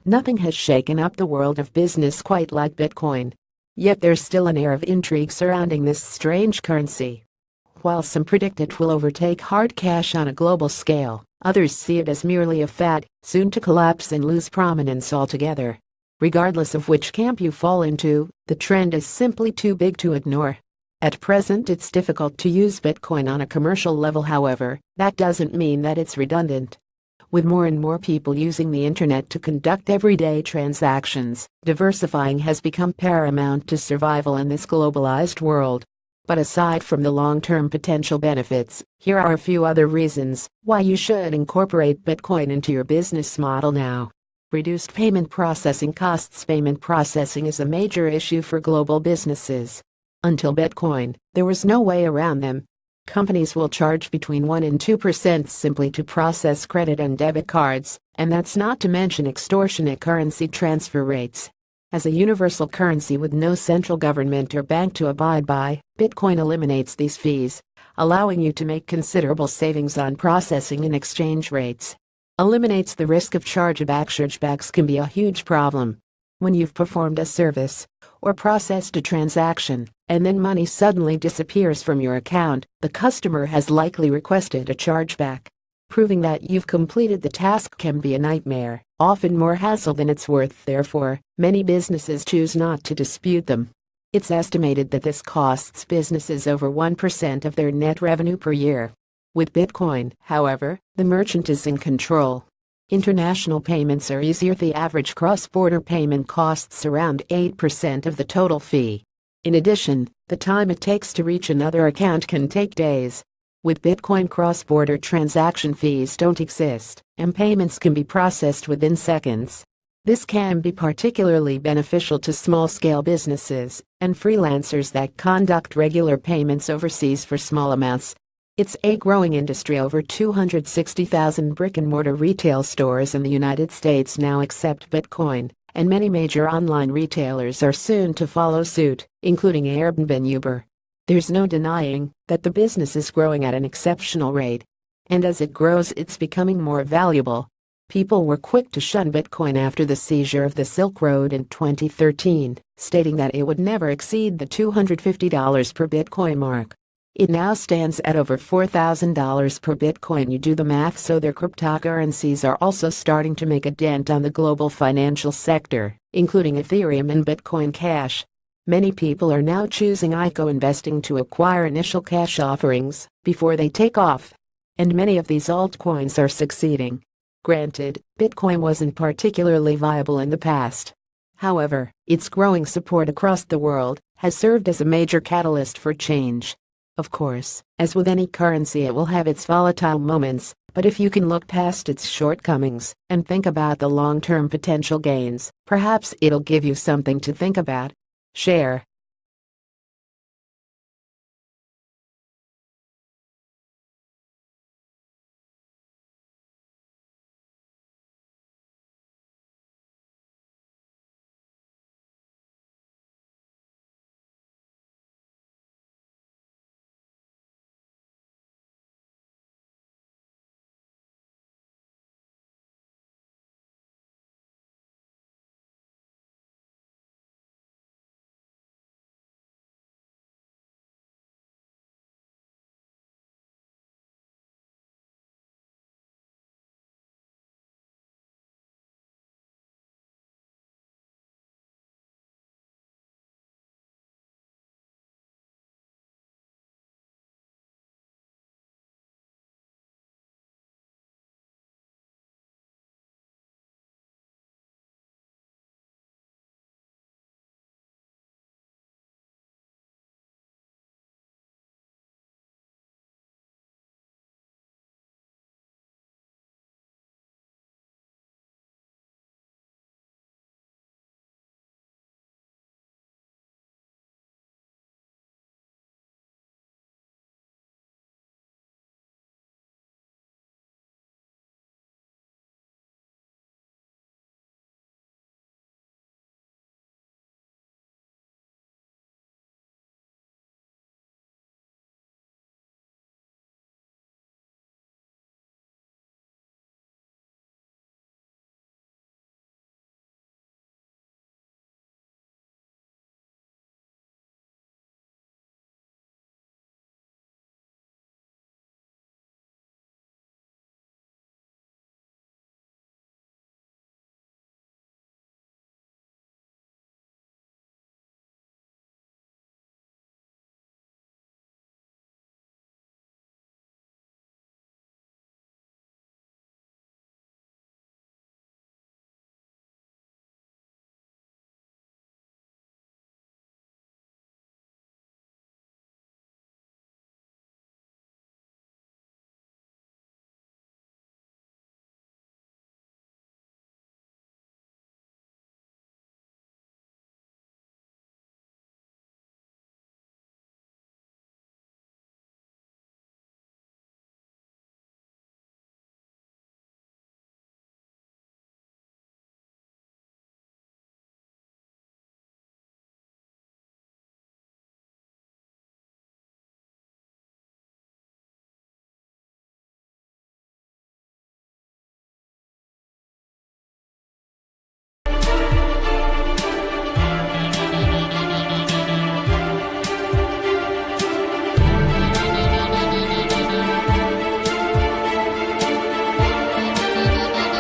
Nothing has shaken up the world of business quite like Bitcoin. Yet there's still an air of intrigue surrounding this strange currency. While some predict it will overtake hard cash on a global scale, others see it as merely a fad, soon to collapse and lose prominence altogether. Regardless of which camp you fall into, the trend is simply too big to ignore. At present, it's difficult to use Bitcoin on a commercial level. However, that doesn't mean that it's redundant. With more and more people using the internet to conduct everyday transactions, diversifying has become paramount to survival in this globalized world. But aside from the long-term potential benefits, here are a few other reasons why you should incorporate Bitcoin into your business model now. Reduced payment processing costs. Payment processing is a major issue for global businesses. Until Bitcoin, there was no way around them. Companies will charge between 1% and 2% simply to process credit and debit cards, and that's not to mention extortionate currency transfer rates. As a universal currency with no central government or bank to abide by, Bitcoin eliminates these fees, allowing you to make considerable savings on processing and exchange rates. Eliminates the risk of chargeback. Chargebacks can be a huge problem. When you've performed a service or processed a transaction, and then money suddenly disappears from your account, the customer has likely requested a chargeback. Proving that you've completed the task can be a nightmare, often more hassle than it's worth. Therefore, many businesses choose not to dispute them. It's estimated that this costs businesses over 1% of their net revenue per year. With Bitcoin, however, the merchant is in control. International payments are easier. The average cross-border payment costs around 8% of the total fee. In addition, the time it takes to reach another account can take days. With Bitcoin, cross-border transaction fees don't exist, and payments can be processed within seconds. This can be particularly beneficial to small-scale businesses and freelancers that conduct regular payments overseas for small amounts. It's a growing industry. Over 260,000 brick-and-mortar retail stores in the United States now accept Bitcoin, and many major online retailers are soon to follow suit, including Airbnb and Uber. There's no denying that the business is growing at an exceptional rate. And as it grows, it's becoming more valuable. People were quick to shun Bitcoin after the seizure of the Silk Road in 2013, stating that it would never exceed the $250 per Bitcoin mark. It now stands at over $4,000 per Bitcoin. You do the math. So their cryptocurrencies are also starting to make a dent on the global financial sector, including Ethereum and Bitcoin Cash. Many people are now choosing ICO investing to acquire initial cash offerings before they take off. And many of these altcoins are succeeding. Granted, Bitcoin wasn't particularly viable in the past. However, its growing support across the world has served as a major catalyst for change. Of course, as with any currency, it will have its volatile moments, but if you can look past its shortcomings and think about the long-term potential gains, perhaps it'll give you something to think about. Share.